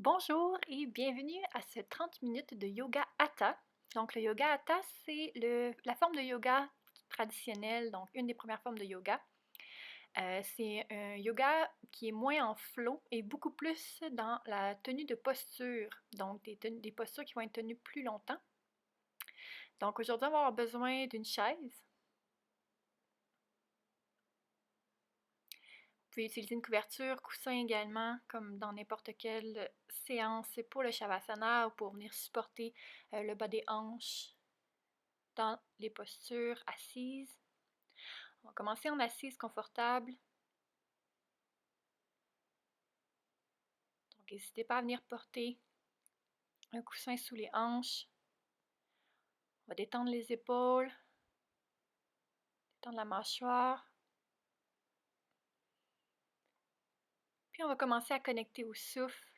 Bonjour et bienvenue à ce 30 minutes de yoga hatha. Donc le yoga hatha, c'est la forme de yoga traditionnelle, donc une des premières formes de yoga. C'est un yoga qui est moins en flow et beaucoup plus dans la tenue de posture, donc des postures qui vont être tenues plus longtemps. Donc aujourd'hui, on va avoir besoin d'une chaise. Vous pouvez utiliser une couverture, coussin également, comme dans n'importe quelle séance pour le Shavasana ou pour venir supporter le bas des hanches dans les postures assises. On va commencer en assise confortable. Donc, n'hésitez pas à venir porter un coussin sous les hanches. On va détendre les épaules, détendre la mâchoire. Puis, on va commencer à connecter au souffle.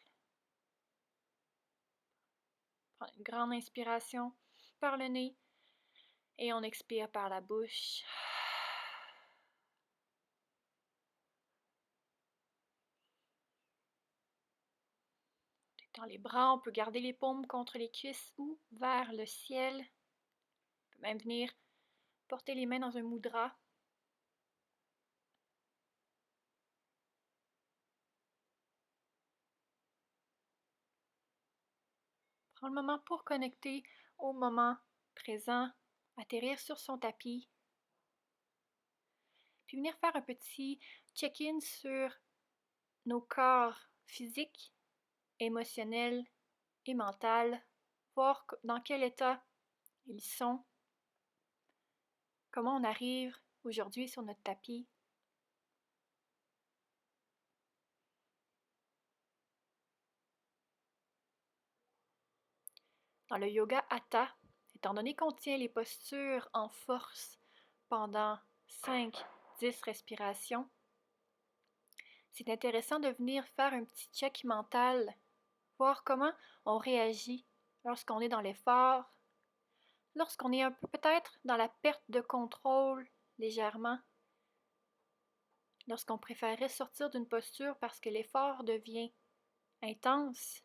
Prendre une grande inspiration par le nez et on expire par la bouche. Dans les bras, on peut garder les paumes contre les cuisses ou vers le ciel. On peut même venir porter les mains dans un mudra. Prends le moment pour connecter au moment présent, atterrir sur son tapis. Puis venir faire un petit check-in sur nos corps physiques, émotionnels et mentaux. Voir dans quel état ils sont. Comment on arrive aujourd'hui sur notre tapis. Dans le yoga hatha, étant donné qu'on tient les postures en force pendant 5-10 respirations, c'est intéressant de venir faire un petit check mental, voir comment on réagit lorsqu'on est dans l'effort, lorsqu'on est un peu peut-être dans la perte de contrôle légèrement, lorsqu'on préférerait sortir d'une posture parce que l'effort devient intense,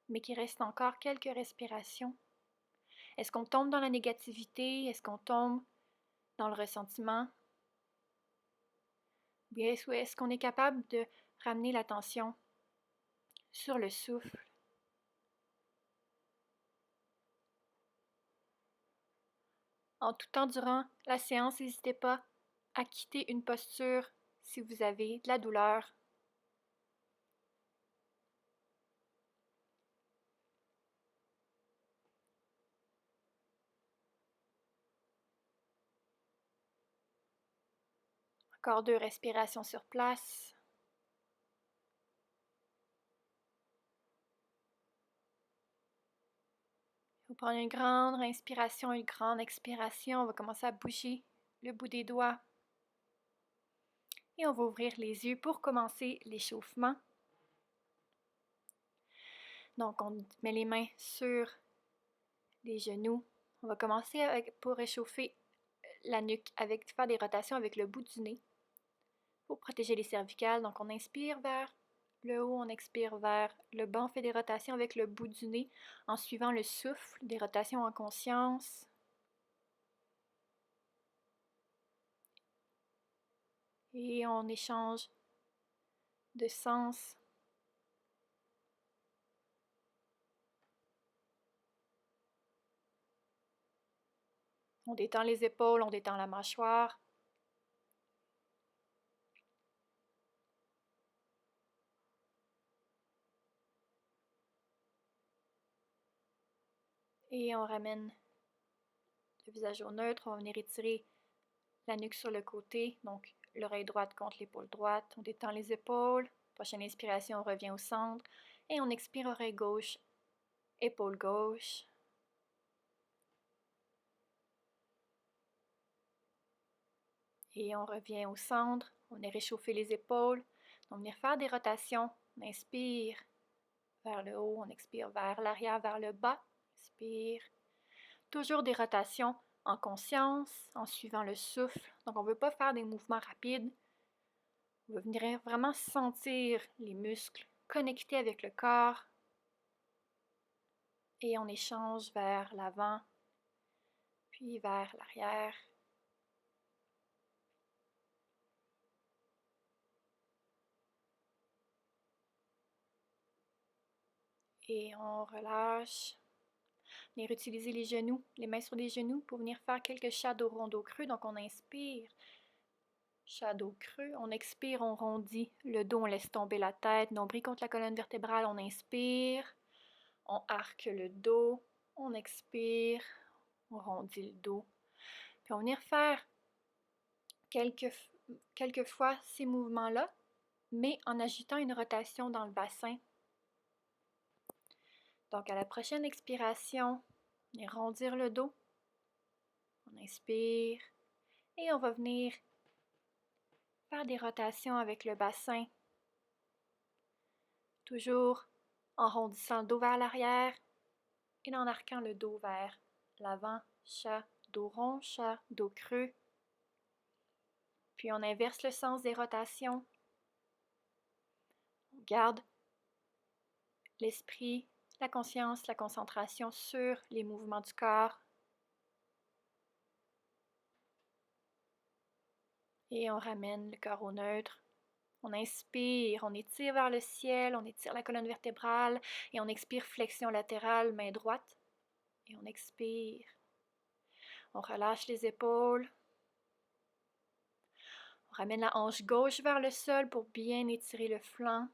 mais qu'il reste encore quelques respirations. Est-ce qu'on tombe dans la négativité? Est-ce qu'on tombe dans le ressentiment? Bien, est-ce qu'on est capable de ramener l'attention sur le souffle? En tout temps durant la séance, n'hésitez pas à quitter une posture si vous avez de la douleur. Encore 2 respirations sur place. Vous prenez une grande inspiration, une grande expiration. On va commencer à bouger le bout des doigts. Et on va ouvrir les yeux pour commencer l'échauffement. Donc, on met les mains sur les genoux. On va commencer pour réchauffer la nuque, faire des rotations avec le bout du nez pour protéger les cervicales. Donc, on inspire vers le haut, on expire vers le bas. On fait des rotations avec le bout du nez en suivant le souffle, des rotations en conscience. Et on échange de sens. On détend les épaules, on détend la mâchoire. Et on ramène le visage au neutre. On va venir étirer la nuque sur le côté, donc l'oreille droite contre l'épaule droite. On détend les épaules. Prochaine inspiration, on revient au centre. Et on expire, oreille gauche, épaule gauche. Et on revient au centre. On a réchauffé les épaules. On va venir faire des rotations. On inspire vers le haut. On expire vers l'arrière, vers le bas. Inspire. Toujours des rotations en conscience, en suivant le souffle. Donc, on ne veut pas faire des mouvements rapides. On va venir vraiment sentir les muscles connecter avec le corps et on échange vers l'avant, puis vers l'arrière. Et on relâche. Venir utiliser les genoux, les mains sur les genoux pour venir faire quelques shadow rondo creux. Donc on inspire, shadow creux. On expire, on rondit le dos, on laisse tomber la tête. Nombril contre la colonne vertébrale, on inspire. On arque le dos. On expire, on rondit le dos. Puis on va venir faire quelques fois ces mouvements-là, mais en agitant une rotation dans le bassin. Donc à la prochaine expiration, on va rondir le dos. On inspire et on va venir faire des rotations avec le bassin. Toujours en rondissant le dos vers l'arrière et en arquant le dos vers l'avant. Chat, dos rond, chat, dos creux. Puis on inverse le sens des rotations. On garde l'esprit, la conscience, la concentration sur les mouvements du corps. Et on ramène le corps au neutre. On inspire, on étire vers le ciel, on étire la colonne vertébrale et on expire flexion latérale, main droite. Et on expire. On relâche les épaules. On ramène la hanche gauche vers le sol pour bien étirer le flanc.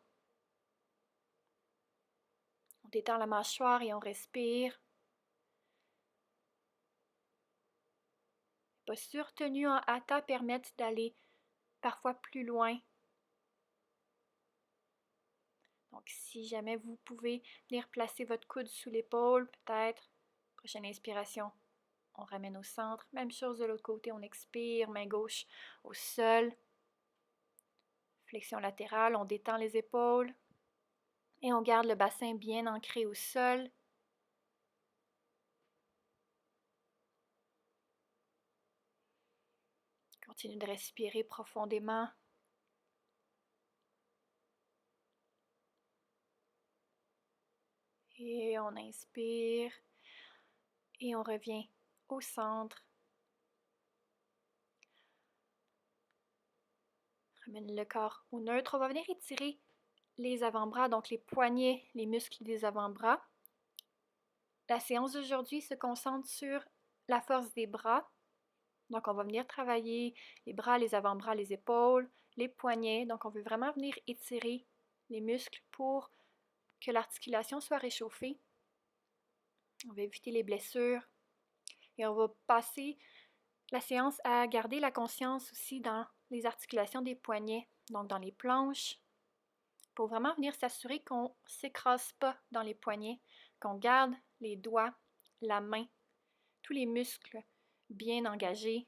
On détend la mâchoire et on respire. Les postures tenues en hatha permettent d'aller parfois plus loin. Donc, si jamais vous pouvez venir placer votre coude sous l'épaule, peut-être. Prochaine inspiration, on ramène au centre. Même chose de l'autre côté, on expire, main gauche au sol. Flexion latérale, on détend les épaules. Et on garde le bassin bien ancré au sol. Continue de respirer profondément. Et on inspire. Et on revient au centre. Ramène le corps au neutre. On va venir étirer les avant-bras, donc les poignets, les muscles des avant-bras. La séance d'aujourd'hui se concentre sur la force des bras. Donc, on va venir travailler les bras, les avant-bras, les épaules, les poignets. Donc, on veut vraiment venir étirer les muscles pour que l'articulation soit réchauffée. On va éviter les blessures. Et on va passer la séance à garder la conscience aussi dans les articulations des poignets, donc dans les planches, pour vraiment venir s'assurer qu'on ne s'écrase pas dans les poignets, qu'on garde les doigts, la main, tous les muscles bien engagés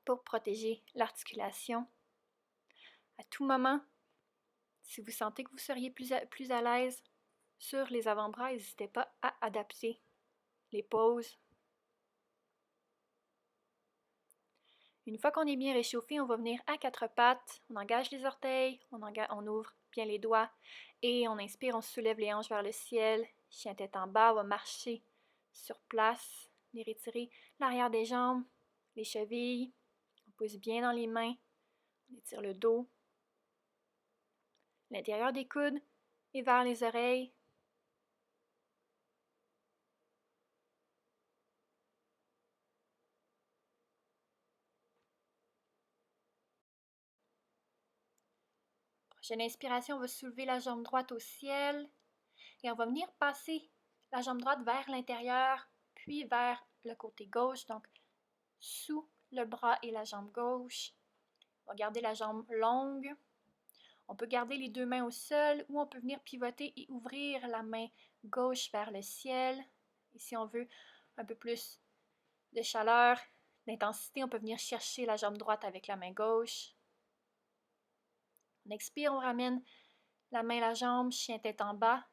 pour protéger l'articulation. À tout moment, si vous sentez que vous seriez plus à l'aise sur les avant-bras, n'hésitez pas à adapter les poses. Une fois qu'on est bien réchauffé, on va venir à quatre pattes, on engage les orteils, on ouvre bien les doigts et on inspire, on soulève les hanches vers le ciel, chien tête en bas, on va marcher sur place, venir étirer l'arrière des jambes, les chevilles, on pousse bien dans les mains, on étire le dos, l'intérieur des coudes et vers les oreilles. Prochaine inspiration, on va soulever la jambe droite au ciel et on va venir passer la jambe droite vers l'intérieur, puis vers le côté gauche, donc sous le bras et la jambe gauche. On va garder la jambe longue. On peut garder les deux mains au sol ou on peut venir pivoter et ouvrir la main gauche vers le ciel. Et si on veut un peu plus de chaleur, d'intensité, on peut venir chercher la jambe droite avec la main gauche. On expire, on ramène la main, la jambe, chien tête en bas.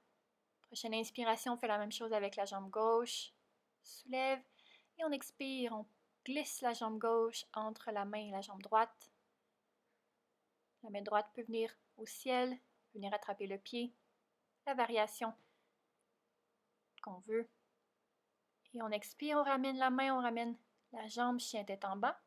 Prochaine inspiration, on fait la même chose avec la jambe gauche. Soulève et on expire, on glisse la jambe gauche entre la main et la jambe droite. La main droite peut venir au ciel Venir attraper le pied, la variation qu'on veut. Et on expire, on ramène la main, on ramène la jambe, chien tête en bas.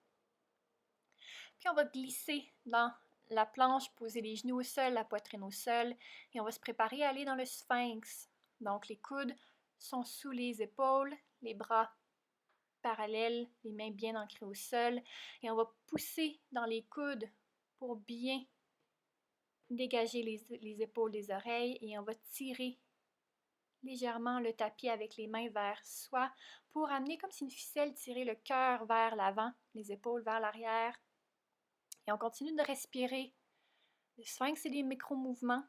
Puis on va glisser dans la planche, poser les genoux au sol, la poitrine au sol. Et on va se préparer à aller dans le sphinx. Donc les coudes sont sous les épaules, les bras parallèles, les mains bien ancrées au sol. Et on va pousser dans les coudes pour bien dégager les épaules des oreilles. Et on va tirer légèrement le tapis avec les mains vers soi pour amener comme si une ficelle tirer le cœur vers l'avant, les épaules vers l'arrière. Et on continue de respirer. Le sphinx, c'est des micro-mouvements,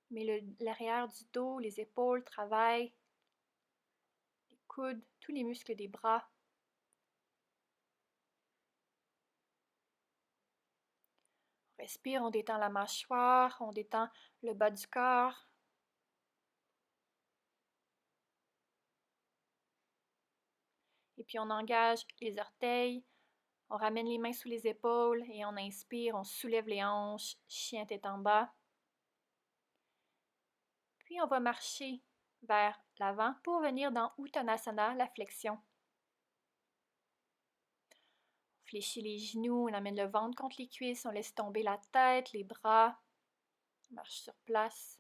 mais l'arrière du dos, les épaules travaillent, les coudes, tous les muscles des bras. On respire, on détend la mâchoire, on détend le bas du corps. Et puis on engage les orteils, on ramène les mains sous les épaules et on inspire, on soulève les hanches, chien tête en bas. Puis on va marcher vers l'avant pour venir dans Uttanasana, la flexion. On fléchit les genoux, on amène le ventre contre les cuisses, on laisse tomber la tête, les bras, on marche sur place.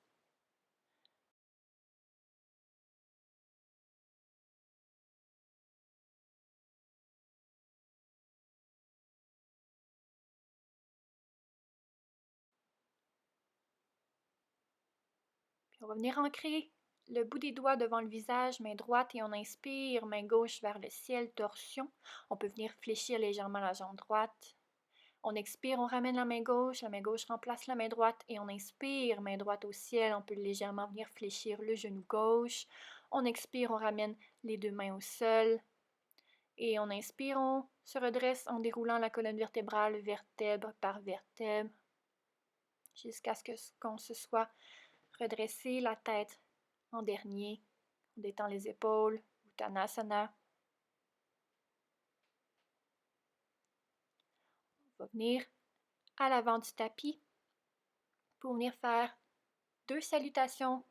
Puis on va venir ancrer le bout des doigts devant le visage, main droite, et on inspire, main gauche vers le ciel, torsion. On peut venir fléchir légèrement la jambe droite. On expire, on ramène la main gauche remplace la main droite et on inspire, main droite au ciel. On peut légèrement venir fléchir le genou gauche. On expire, on ramène les deux mains au sol. Et on inspire, on se redresse en déroulant la colonne vertébrale, vertèbre par vertèbre, jusqu'à ce qu'on se soit redressé, la tête en dernier. On détend les épaules, Uttanasana. On va venir à l'avant du tapis pour venir faire 2 salutations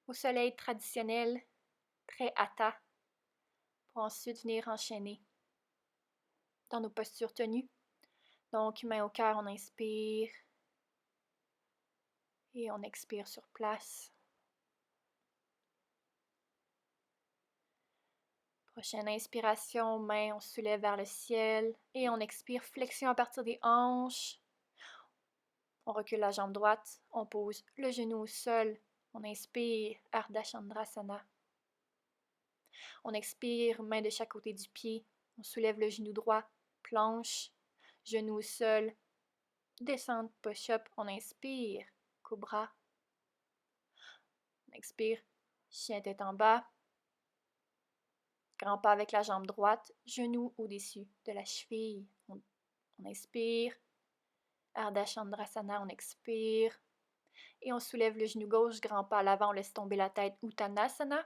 au soleil traditionnel, très hatha, pour ensuite venir enchaîner dans nos postures tenues. Donc, main au cœur, on inspire et on expire sur place. Prochaine inspiration, main, on soulève vers le ciel et on expire, flexion à partir des hanches. On recule la jambe droite, on pose le genou au sol, on inspire, Ardha Chandrasana. On expire, main de chaque côté du pied, on soulève le genou droit, planche, genou au sol, descente, push-up, on inspire, cobra. On expire, chien tête en bas, grand pas avec la jambe droite, genou au-dessus de la cheville. On inspire, Ardha Chandrasana, on expire. Et on soulève le genou gauche, grand pas à l'avant, on laisse tomber la tête, Uttanasana.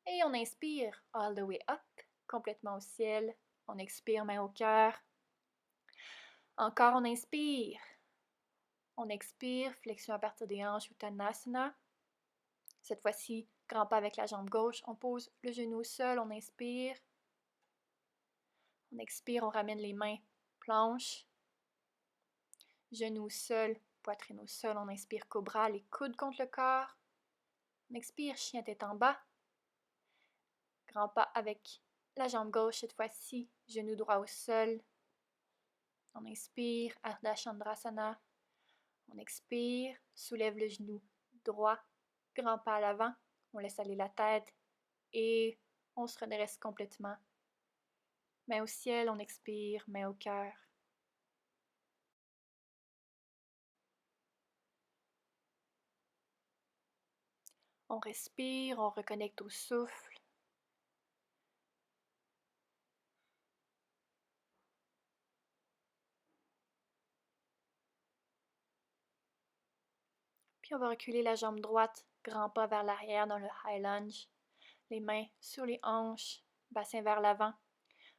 Et on inspire, all the way up, complètement au ciel. On expire, main au cœur. Encore, on inspire. On expire, flexion à partir des hanches, Uttanasana. Cette fois-ci, grand pas avec la jambe gauche. On pose le genou au sol, on inspire. On expire, on ramène les mains, planche. Genou au sol, poitrine au sol. On inspire, cobra, les coudes contre le corps. On expire, chien tête en bas. Grand pas avec la jambe gauche cette fois-ci, genou droit au sol. On inspire, Ardha Chandrasana. On expire, soulève le genou droit, grand pas à l'avant. On laisse aller la tête et on se redresse complètement. Main au ciel, on expire, main au cœur. On respire, on reconnecte au souffle. Puis on va reculer la jambe droite, grand pas vers l'arrière dans le high lunge. Les mains sur les hanches, bassin vers l'avant.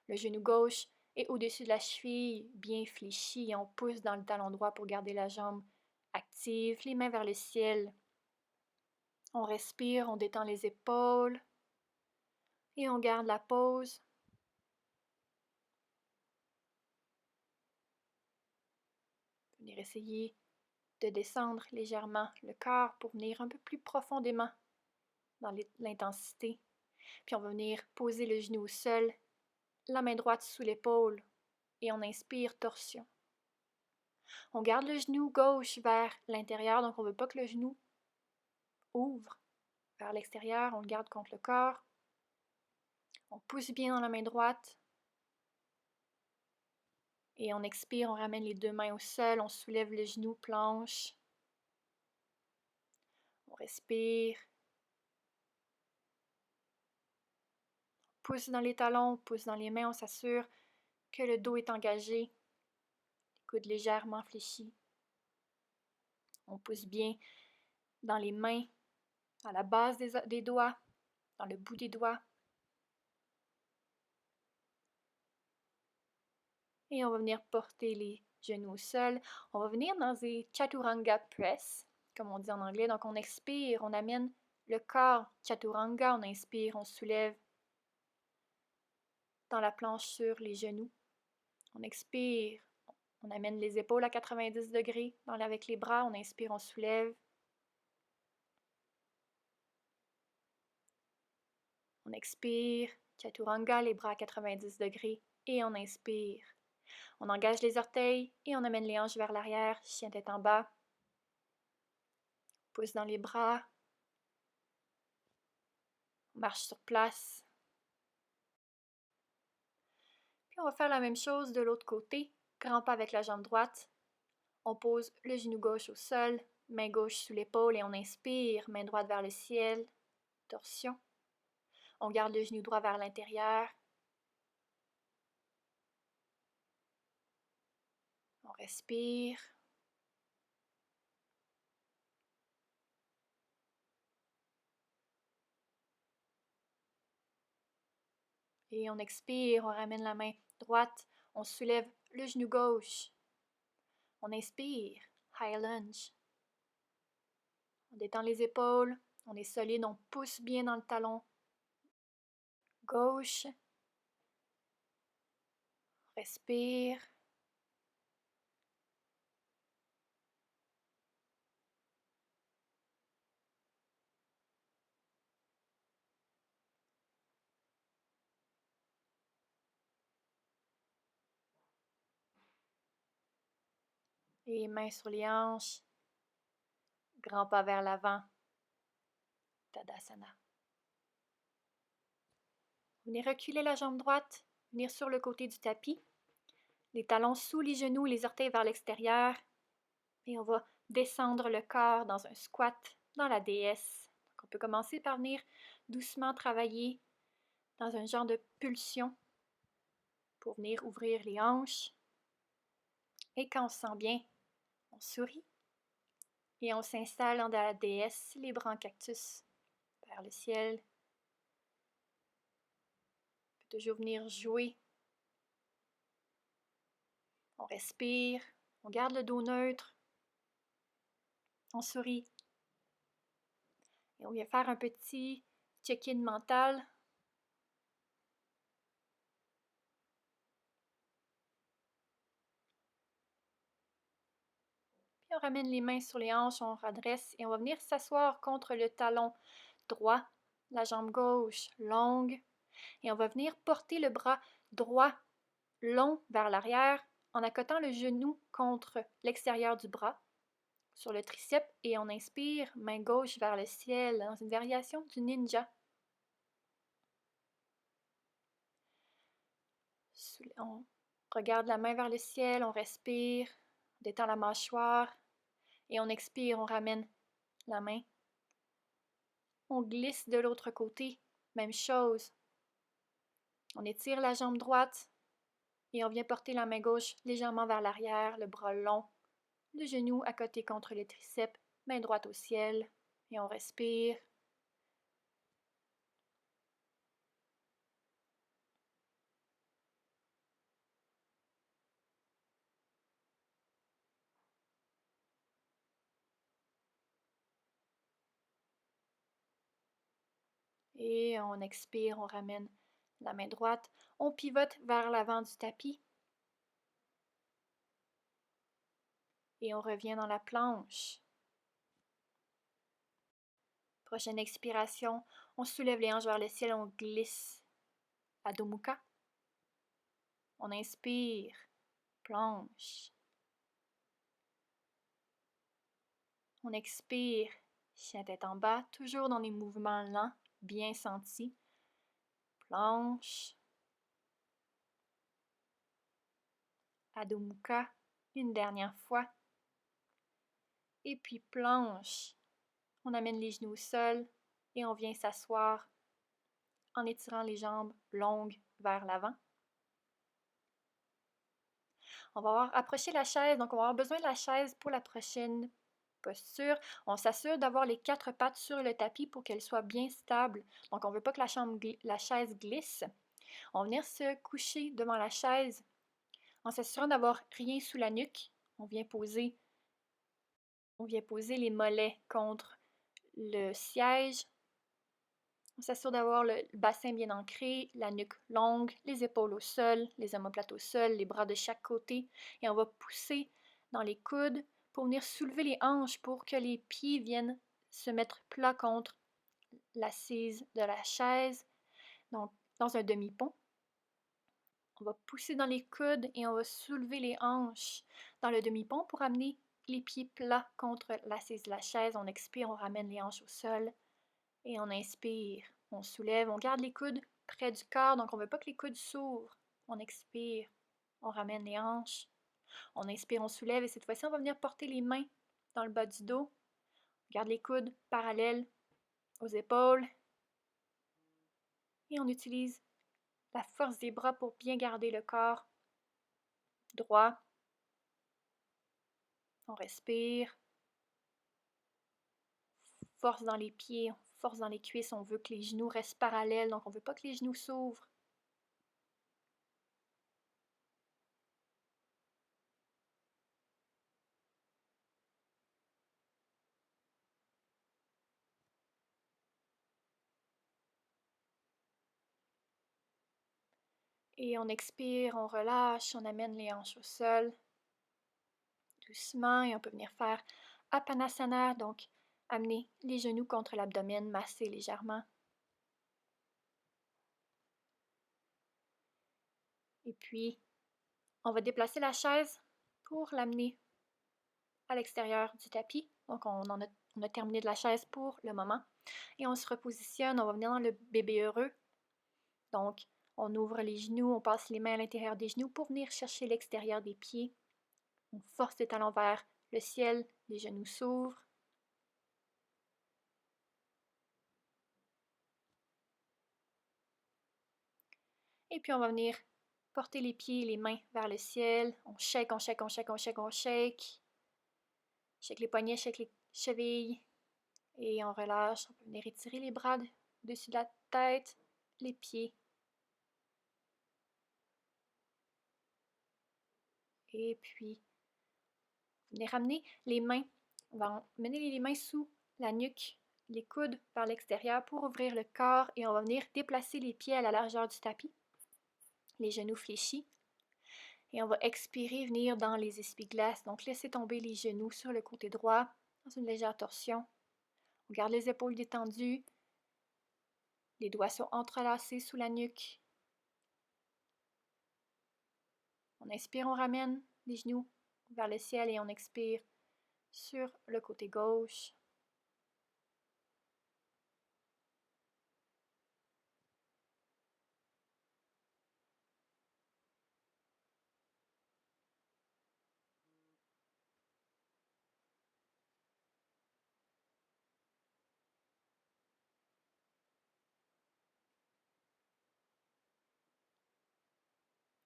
Le genou gauche est au-dessus de la cheville, bien fléchi, et on pousse dans le talon droit pour garder la jambe active, les mains vers le ciel. On respire, on détend les épaules et on garde la pause. Venir essayer de descendre légèrement le corps pour venir un peu plus profondément dans l'intensité. Puis on va venir poser le genou au sol, la main droite sous l'épaule et on inspire, torsion. On garde le genou gauche vers l'intérieur, donc on ne veut pas que le genou ouvre vers l'extérieur, on le garde contre le corps. On pousse bien dans la main droite. Et on expire, on ramène les deux mains au sol, on soulève le genou, planche. On respire. On pousse dans les talons, on pousse dans les mains, on s'assure que le dos est engagé, les coudes légèrement fléchis. On pousse bien dans les mains, à la base des doigts, dans le bout des doigts. Et on va venir porter les genoux au sol. On va venir dans des Chaturanga Press, comme on dit en anglais. Donc on expire, on amène le corps Chaturanga, on inspire, on soulève dans la planche sur les genoux. On expire, on amène les épaules à 90 degrés avec les bras. On inspire, on soulève. On expire, Chaturanga, les bras à 90 degrés et on inspire. On engage les orteils et on amène les hanches vers l'arrière, chien tête en bas. Pousse dans les bras. On marche sur place. Puis on va faire la même chose de l'autre côté. Grand pas avec la jambe droite. On pose le genou gauche au sol, main gauche sous l'épaule et on inspire, main droite vers le ciel, torsion. On garde le genou droit vers l'intérieur. On respire. Et on expire, on ramène la main droite, on soulève le genou gauche. On inspire, high lunge. On détend les épaules, on est solide, on pousse bien dans le talon gauche. Respire. Et mains sur les hanches. Grand pas vers l'avant. Tadasana. Venez reculer la jambe droite, venir sur le côté du tapis. Les talons sous les genoux, les orteils vers l'extérieur. Et on va descendre le corps dans un squat, dans la déesse. Donc on peut commencer par venir doucement travailler dans un genre de pulsion pour venir ouvrir les hanches. Et quand on se sent bien, on sourit. Et on s'installe dans la déesse, les bras en cactus vers le ciel. On peut toujours venir jouer. On respire, on garde le dos neutre. On sourit. Et on vient faire un petit check-in mental. Puis on ramène les mains sur les hanches, on redresse et on va venir s'asseoir contre le talon droit, la jambe gauche longue. Et on va venir porter le bras droit long vers l'arrière en accotant le genou contre l'extérieur du bras sur le triceps et on inspire, main gauche vers le ciel dans une variation du ninja. On regarde la main vers le ciel, on respire, on détend la mâchoire et on expire, on ramène la main. On glisse de l'autre côté, même chose. On étire la jambe droite et on vient porter la main gauche légèrement vers l'arrière, le bras long, le genou à côté contre les triceps, main droite au ciel et on respire. Et on expire, on ramène la main droite. On pivote vers l'avant du tapis. Et on revient dans la planche. Prochaine expiration, on soulève les hanches vers le ciel, on glisse. Adho Mukha. On inspire, planche. On expire, chien tête en bas, toujours dans des mouvements lents, bien sentis. Planche. Adho Mukha, une dernière fois. Et puis planche. On amène les genoux au sol et on vient s'asseoir en étirant les jambes longues vers l'avant. On va avoir approché la chaise, donc on va avoir besoin de la chaise pour la prochaine posture. On s'assure d'avoir les 4 pattes sur le tapis pour qu'elles soient bien stables. Donc on ne veut pas que la chaise glisse. On va venir se coucher devant la chaise en s'assurant d'avoir rien sous la nuque. On vient poser les mollets contre le siège. On s'assure d'avoir le bassin bien ancré, la nuque longue, les épaules au sol, les omoplates au sol, les bras de chaque côté. Et on va pousser dans les coudes pour venir soulever les hanches pour que les pieds viennent se mettre plat contre l'assise de la chaise, donc dans un demi-pont. On va pousser dans les coudes et on va soulever les hanches dans le demi-pont pour amener les pieds plats contre l'assise de la chaise. On expire, on ramène les hanches au sol. Et on inspire, on soulève, on garde les coudes près du corps, donc on ne veut pas que les coudes s'ouvrent. On expire, on ramène les hanches. On inspire, on soulève et cette fois-ci, on va venir porter les mains dans le bas du dos. On garde les coudes parallèles aux épaules. Et on utilise la force des bras pour bien garder le corps droit. On respire. Force dans les pieds, force dans les cuisses. On veut que les genoux restent parallèles, donc on ne veut pas que les genoux s'ouvrent. Et on expire, on relâche, on amène les hanches au sol. Doucement, et on peut venir faire Apanasana, donc amener les genoux contre l'abdomen, masser légèrement. Et puis, on va déplacer la chaise pour l'amener à l'extérieur du tapis. Donc, on a terminé de la chaise pour le moment. Et on se repositionne, on va venir dans le bébé heureux. Donc, on ouvre les genoux, on passe les mains à l'intérieur des genoux pour venir chercher l'extérieur des pieds. On force les talons vers le ciel, les genoux s'ouvrent. Et puis on va venir porter les pieds et les mains vers le ciel. On shake, on shake, on shake, on shake, on shake. Shake les poignets, shake les chevilles. Et on relâche. On peut venir étirer les bras au-dessus de la tête, les pieds. Et puis, venir ramener les mains. On va mener les mains sous la nuque, les coudes vers l'extérieur pour ouvrir le corps. Et on va venir déplacer les pieds à la largeur du tapis. Les genoux fléchis. Et on va expirer, venir dans les essuie-glaces. Donc, laissez tomber les genoux sur le côté droit, dans une légère torsion. On garde les épaules détendues. Les doigts sont entrelacés sous la nuque. On inspire, on ramène les genoux vers le ciel et on expire sur le côté gauche.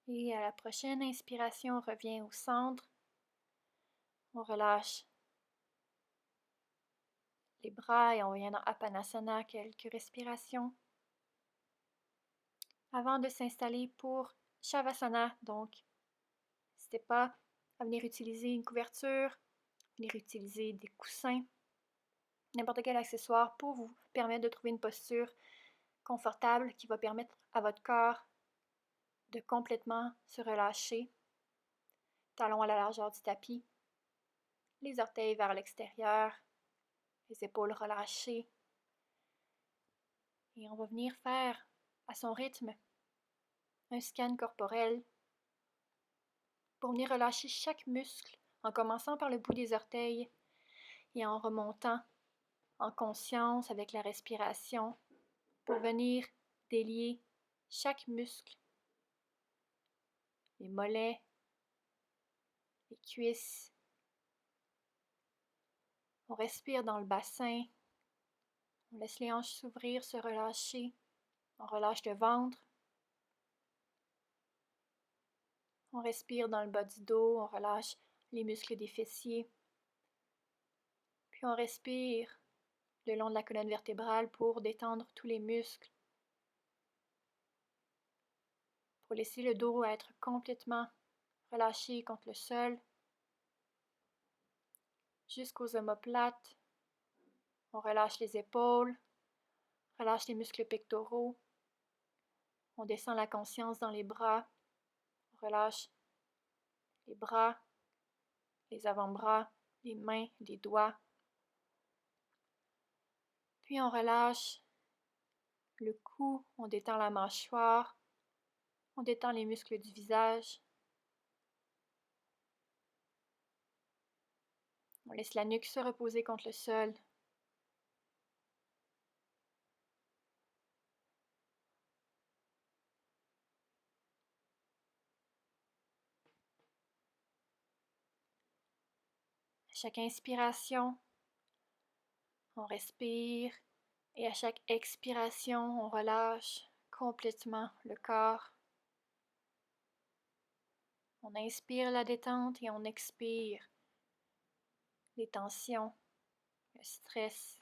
Et à la prochaine inspiration, on revient au centre. On relâche les bras et on vient dans Apanasana, quelques respirations. Avant de s'installer pour Shavasana, donc n'hésitez pas à venir utiliser une couverture, venir utiliser des coussins, n'importe quel accessoire pour vous permettre de trouver une posture confortable qui va permettre à votre corps de complètement se relâcher. Talons à la largeur du tapis, les orteils vers l'extérieur, les épaules relâchées. Et on va venir faire à son rythme un scan corporel pour venir relâcher chaque muscle en commençant par le bout des orteils et en remontant en conscience avec la respiration pour venir délier chaque muscle, les mollets, les cuisses. On respire dans le bassin, on laisse les hanches s'ouvrir, se relâcher, on relâche le ventre, on respire dans le bas du dos, on relâche les muscles des fessiers, puis on respire le long de la colonne vertébrale pour détendre tous les muscles, pour laisser le dos être complètement relâché contre le sol, jusqu'aux omoplates. On relâche les épaules, relâche les muscles pectoraux, on descend la conscience dans les bras, on relâche les bras, les avant-bras, les mains, les doigts. Puis on relâche le cou, on détend la mâchoire, on détend les muscles du visage. On laisse la nuque se reposer contre le sol. À chaque inspiration, on respire et à chaque expiration, on relâche complètement le corps. On inspire la détente et on expire les tensions, le stress.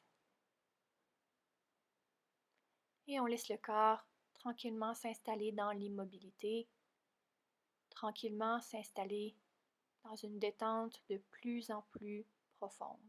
Et on laisse le corps tranquillement s'installer dans l'immobilité, tranquillement s'installer dans une détente de plus en plus profonde.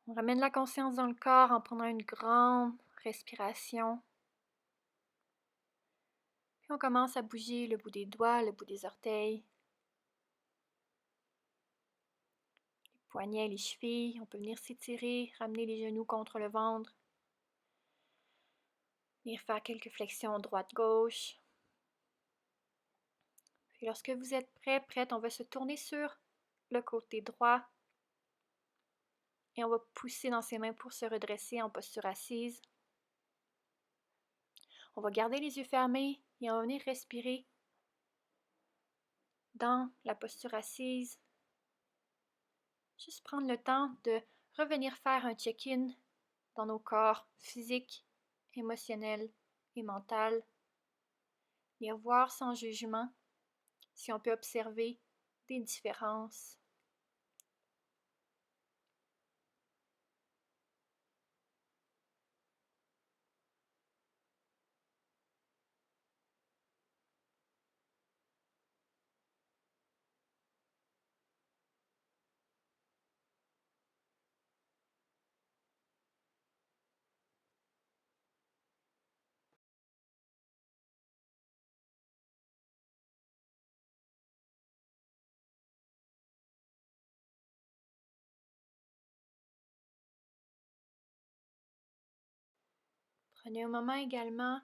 On ramène la conscience dans le corps en prenant une grande respiration. Puis on commence à bouger le bout des doigts, le bout des orteils, les poignets, les chevilles. On peut venir s'étirer, ramener les genoux contre le ventre. Venir faire quelques flexions droite-gauche. Puis lorsque vous êtes prête, on va se tourner sur le côté droit. Et on va pousser dans ses mains pour se redresser en posture assise. On va garder les yeux fermés et on va venir respirer dans la posture assise. Juste prendre le temps de revenir faire un check-in dans nos corps physiques, émotionnels et mentaux. Les revoir sans jugement, si on peut observer des différences. Prenez un moment également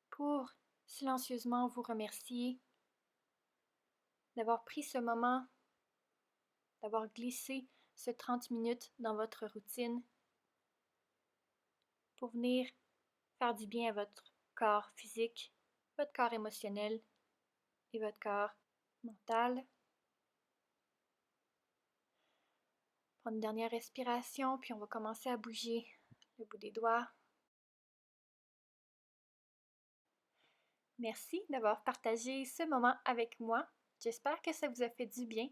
pour silencieusement vous remercier d'avoir pris ce moment, d'avoir glissé ce 30 minutes dans votre routine pour venir faire du bien à votre corps physique, votre corps émotionnel et votre corps mental. Prendre une dernière respiration, puis on va commencer à bouger le bout des doigts. Merci d'avoir partagé ce moment avec moi. J'espère que ça vous a fait du bien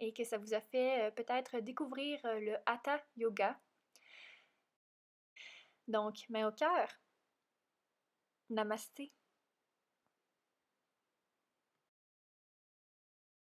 et que ça vous a fait peut-être découvrir le Hatha Yoga. Donc, main au cœur. Namasté.